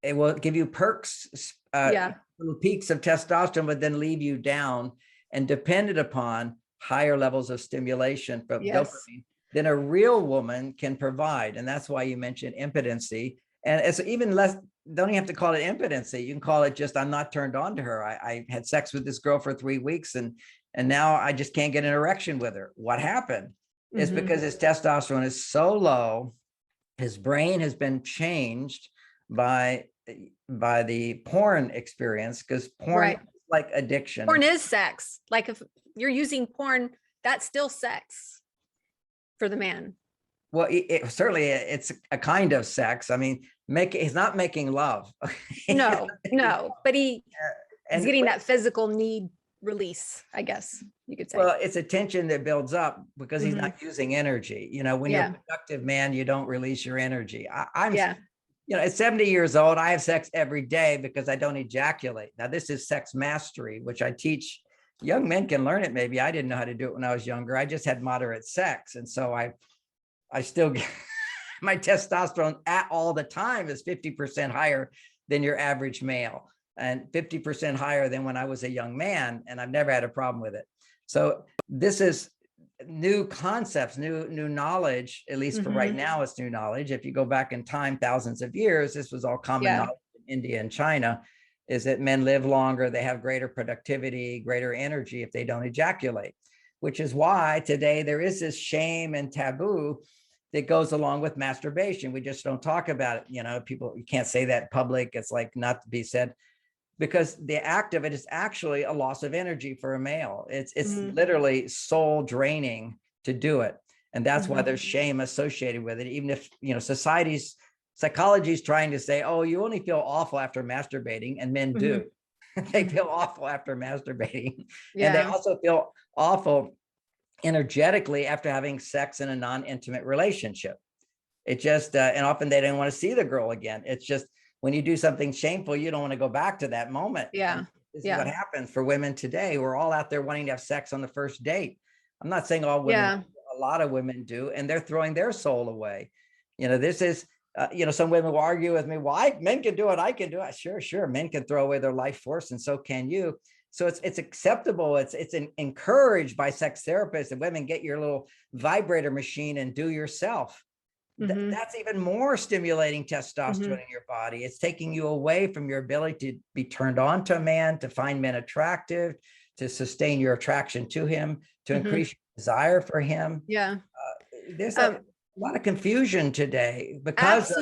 It will give you perks, little peaks of testosterone, but then leave you down, and dependent upon higher levels of stimulation from dopamine than a real woman can provide. And that's why you mentioned impotency. And it's even less, don't even have to call it impotency. You can call it just, I'm not turned on to her. I had sex with this girl for 3 weeks and now I just can't get an erection with her. What happened? It's because his testosterone is so low. His brain has been changed by the porn experience, because porn is like addiction. Porn is sex. Like if you're using porn, that's still sex for the man. Well, certainly it's a kind of sex. I mean, he's not making love. No, no, but he's And getting that physical need release, I guess you could say. well, it's a tension that builds up because he's Mhm. not using energy. You know, when you're Yeah. a productive man, you don't release your energy. I'm, Yeah. you know, at 70 years old, I have sex every day because I don't ejaculate. Now, this is sex mastery, which I teach. Young men can learn it. Maybe I didn't know how to do it when I was younger. I just had moderate sex. And so I still get my testosterone at all the time is 50% higher than your average male and 50% higher than when I was a young man. And I've never had a problem with it. So this is new concepts, new knowledge, at least for right now, it's new knowledge. If you go back in time, thousands of years, this was all common knowledge in India and China, is that men live longer, they have greater productivity, greater energy if they don't ejaculate, which is why today there is this shame and taboo that goes along with masturbation. We just don't talk about it. You know, people, you can't say that in public. It's like not to be said, because the act of it is actually a loss of energy for a male. It's literally soul draining to do it. And that's why there's shame associated with it. Even if, you know, psychology is trying to say, oh, you only feel awful after masturbating, and men do. They feel awful after masturbating. And they also feel awful energetically after having sex in a non-intimate relationship. It just, and often they don't want to see the girl again. It's just, when you do something shameful, you don't want to go back to that moment. Yeah. This is what happens for women today. We're all out there wanting to have sex on the first date. I'm not saying all women, a lot of women do, and they're throwing their soul away. You know, this is, you know, some women will argue with me, well, men can do it, I can do it. Sure. Men can throw away their life force, and so can you. So it's acceptable. It's encouraged by sex therapists, and women, get your little vibrator machine and do yourself. That's even more stimulating testosterone in your body. It's taking you away from your ability to be turned on to a man, to find men attractive, to sustain your attraction to him, to increase your desire for him. There's a lot of confusion today because of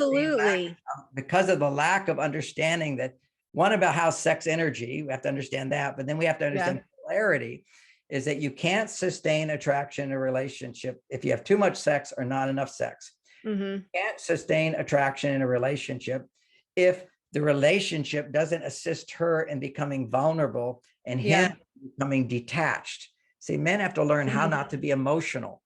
the lack of understanding that, one, about how sex energy, we have to understand that, but then we have to understand polarity, is that you can't sustain attraction in a relationship if you have too much sex or not enough sex. You can't sustain attraction in a relationship if the relationship doesn't assist her in becoming vulnerable and him becoming detached. See, men have to learn how not to be emotional.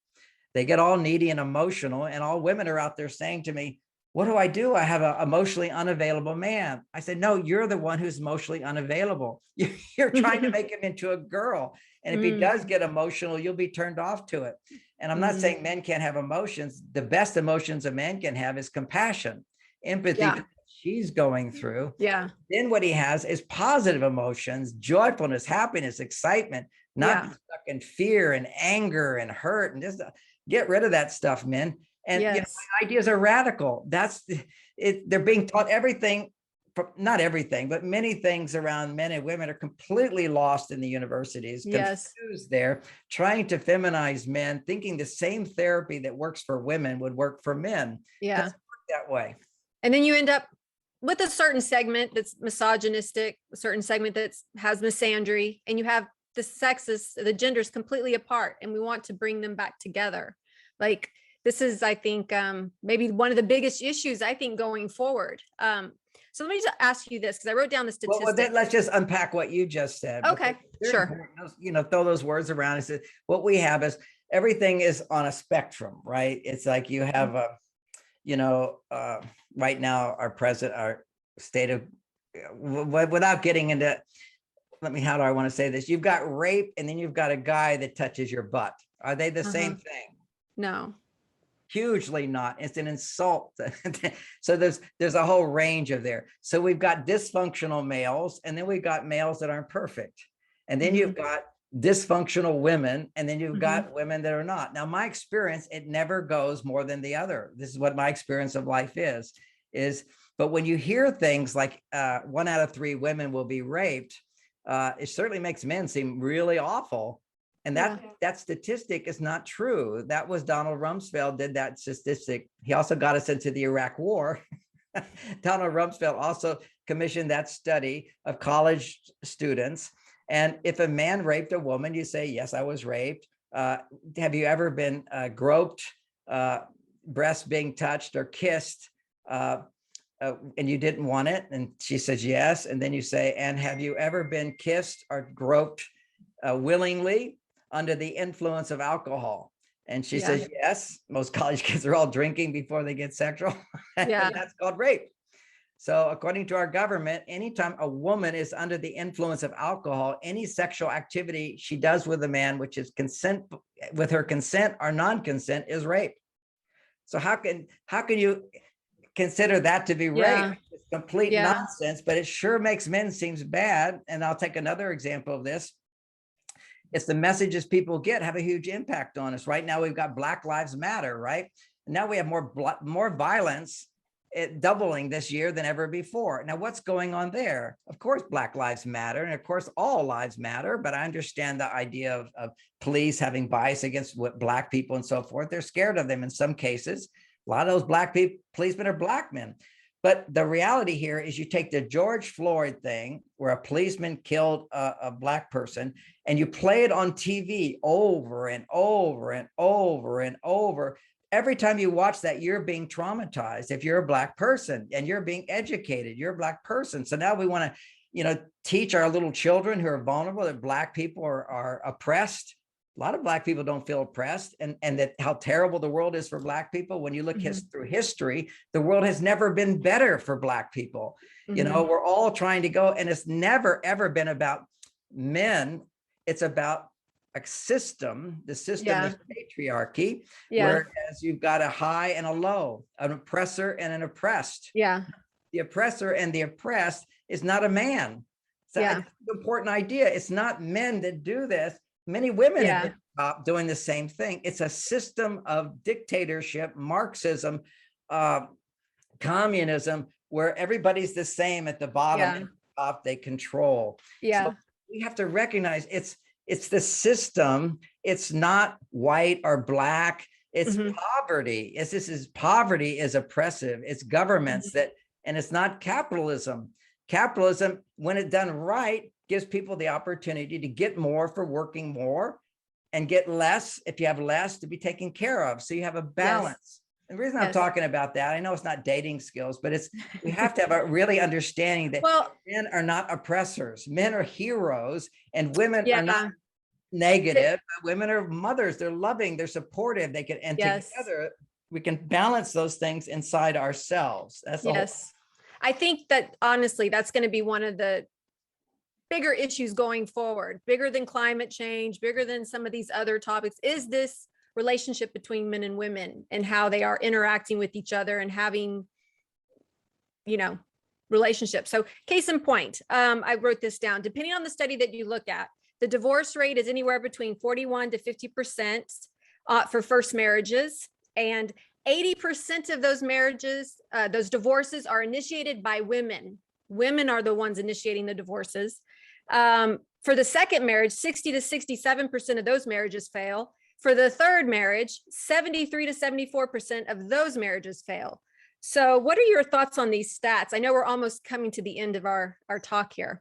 They get all needy and emotional, and all women are out there saying to me, what do? I have an emotionally unavailable man. I said, no, you're the one who's emotionally unavailable. You're trying to make him into a girl. And if he does get emotional, you'll be turned off to it. And I'm not saying men can't have emotions. The best emotions a man can have is compassion, empathy for what she's going through. Then what he has is positive emotions, joyfulness, happiness, excitement, not stuck in fear and anger and hurt, and just get rid of that stuff, men. And you know, my ideas are radical. That's it. They're being taught everything, not everything, but many things around men and women are completely lost in the universities, confused there, trying to feminize men, thinking the same therapy that works for women would work for men. Doesn't work that way. And then you end up with a certain segment that's misogynistic, a certain segment that has misandry, and you have the sexes, the genders completely apart, and we want to bring them back together. Like, this is, I think, maybe one of the biggest issues, I think, going forward. So let me just ask you this, because I wrote down the statistic. Well, then let's just unpack what you just said. Okay, sure. You know, throw those words around and say, what we have is everything is on a spectrum, right? It's like you have a, you know, right now, our state of, without getting into, how do I want to say this? You've got rape, and then you've got a guy that touches your butt. Are they the same thing? No. Hugely not. It's an insult. So there's a whole range of there. So we've got dysfunctional males, and then we've got males that aren't perfect. And then you've got dysfunctional women, and then you've got women that are not. Now, my experience, it never goes more than the other. This is what my experience of life is, but when you hear things like 1 out of 3 women will be raped, it certainly makes men seem really awful. And that statistic is not true. That was Donald Rumsfeld did that statistic. He also got us into the Iraq War. Donald Rumsfeld also commissioned that study of college students. And if a man raped a woman, you say, yes, I was raped. Have you ever been groped? breast being touched or kissed, and you didn't want it? And she says, yes. And then you say, and have you ever been kissed or groped willingly under the influence of alcohol? And she says, yes. Most college kids are all drinking before they get sexual. Yeah. And that's called rape. So according to our government, anytime a woman is under the influence of alcohol, any sexual activity she does with a man, which is consent, with her consent or non-consent, is rape. So how can you consider that to be rape? It's complete nonsense, but it sure makes men seem bad. And I'll take another example of this. It's the messages people get have a huge impact on us. Right now, we've got Black Lives Matter, right? And now we have more violence, doubling this year than ever before. Now, what's going on there? Of course, Black Lives Matter, and of course, all lives matter, but I understand the idea of police having bias against Black people and so forth. They're scared of them in some cases. A lot of those policemen are Black men. But the reality here is you take the George Floyd thing, where a policeman killed a Black person, and you play it on TV over and over and over and over. Every time you watch that, you're being traumatized. If you're a Black person and you're being educated, you're a Black person. So now we want to, teach our little children who are vulnerable that Black people are oppressed. A lot of Black people don't feel oppressed, and that how terrible the world is for Black people. When you look through history, the world has never been better for Black people. We're all trying to go, and it's never, ever been about men. It's about a system, the system is patriarchy, whereas you've got a high and a low, an oppressor and an oppressed. The oppressor and the oppressed is not a man. So that's an important idea. It's not men that do this. Many women have been doing the same thing. It's a system of dictatorship, Marxism, communism, where everybody's the same at the bottom, and top they control. So we have to recognize it's the system. It's not white or Black. It's poverty. Poverty is oppressive. It's governments and it's not capitalism. Capitalism, when it's done right, gives people the opportunity to get more for working more, and get less if you have less to be taken care of. So you have a balance. And the reason I'm talking about that, I know it's not dating skills, but we have to have a really understanding that men are not oppressors. Men are heroes, and women are not negative. Women are mothers. They're loving. They're supportive. They can, and together we can balance those things inside ourselves. That's all. I think that honestly, that's going to be one of the bigger issues going forward, bigger than climate change, bigger than some of these other topics, is this relationship between men and women and how they are interacting with each other and having, relationships. So case in point, I wrote this down. Depending on the study that you look at, the divorce rate is anywhere between 41 to 50% for first marriages, and 80% of those marriages, those divorces, are initiated by women. Women are the ones initiating the divorces. For the second marriage, 60 to 67% of those marriages fail. For the third marriage, 73 to 74% of those marriages fail. So what are your thoughts on these stats? I know we're almost coming to the end of our talk here.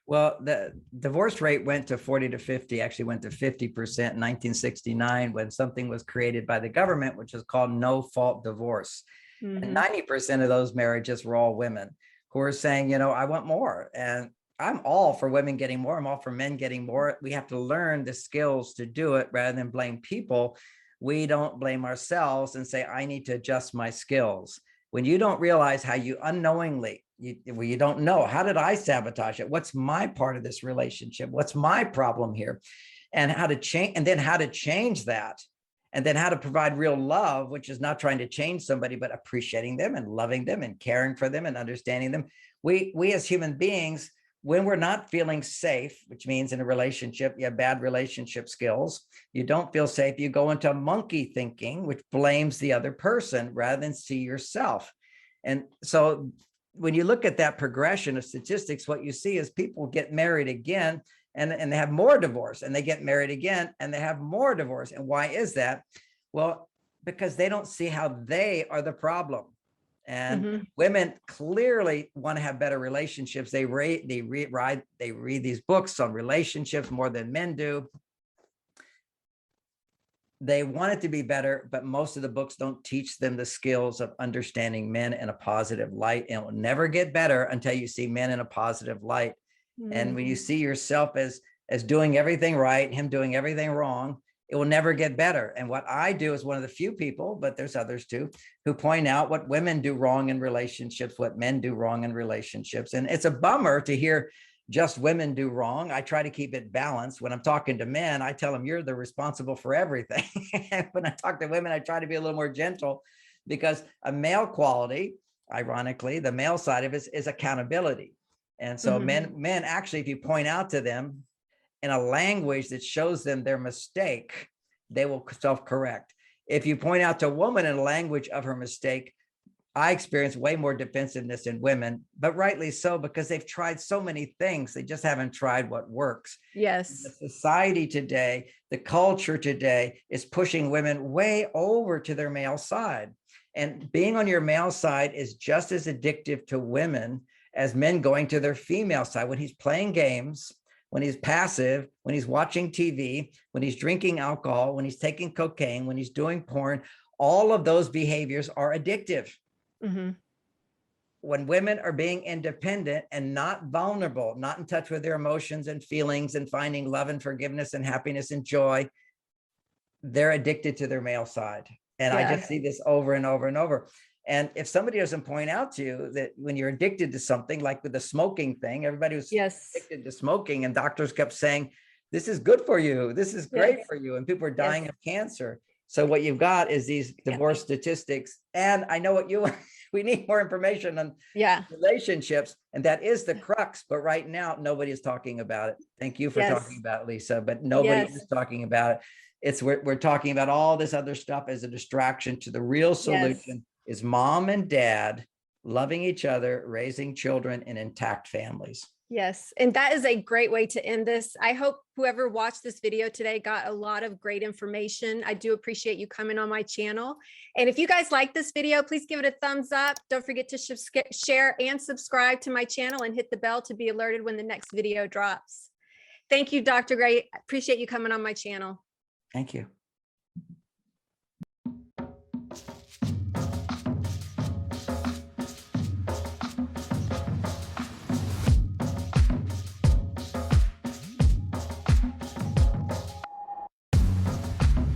Well, the divorce rate went to 40 to 50, actually went to 50% in 1969 when something was created by the government, which is called no-fault divorce. And 90% of those marriages were all women who are saying, I want more. And I'm all for women getting more. I'm all for men getting more. We have to learn the skills to do it rather than blame people. We don't blame ourselves and say, I need to adjust my skills. When you don't realize how you unknowingly, you don't know, how did I sabotage it? What's my part of this relationship? What's my problem here? And how to change, and then how to change that. And then how to provide real love, which is not trying to change somebody, but appreciating them and loving them and caring for them and understanding them. We as human beings, when we're not feeling safe, which means in a relationship, you have bad relationship skills, you don't feel safe, you go into monkey thinking, which blames the other person rather than see yourself. And so when you look at that progression of statistics, what you see is people get married again and they have more divorce, and they get married again and they have more divorce. And why is that? Well, because they don't see how they are the problem. And women clearly want to have better relationships. They read these books on relationships more than men do. they want it to be better, but most of the books don't teach them the skills of understanding men in a positive light. And it will never get better until you see men in a positive light. And when you see yourself as doing everything right, him doing everything wrong, it will never get better. And what I do is one of the few people, but there's others too, who point out what women do wrong in relationships, what men do wrong in relationships. And it's a bummer to hear just women do wrong. I try to keep it balanced. When I'm talking to men, I tell them you're the responsible for everything. When I talk to women, I try to be a little more gentle, because a male quality, ironically, the male side of it is accountability. And so men actually, if you point out to them in a language that shows them their mistake, they will self-correct. If you point out to a woman in a language of her mistake, I experience way more defensiveness in women, but rightly so, because they've tried so many things. They just haven't tried what works. Yes. The society today, the culture today is pushing women way over to their male side. And being on your male side is just as addictive to women as men going to their female side. When he's playing games, when he's passive, when he's watching TV, when he's drinking alcohol, when he's taking cocaine, when he's doing porn, all of those behaviors are addictive. When women are being independent and not vulnerable, not in touch with their emotions and feelings and finding love and forgiveness and happiness and joy, they're addicted to their male side. And I just see this over and over and over. And if somebody doesn't point out to you that when you're addicted to something, like with the smoking thing, everybody was addicted to smoking, and doctors kept saying, this is good for you, this is great for you, and people are dying of cancer. So what you've got is these divorce statistics. And I know what you we need more information on relationships, and that is the crux. But right now, nobody is talking about it. Thank you for talking about it, Lisa, but nobody is talking about it. It's we're talking about all this other stuff as a distraction to the real solution is mom and dad loving each other, raising children in intact families. Yes. And that is a great way to end this. I hope whoever watched this video today got a lot of great information. I do appreciate you coming on my channel. And if you guys like this video, please give it a thumbs up. Don't forget to share and subscribe to my channel and hit the bell to be alerted when the next video drops. Thank you, Dr. Gray. I appreciate you coming on my channel. Thank you.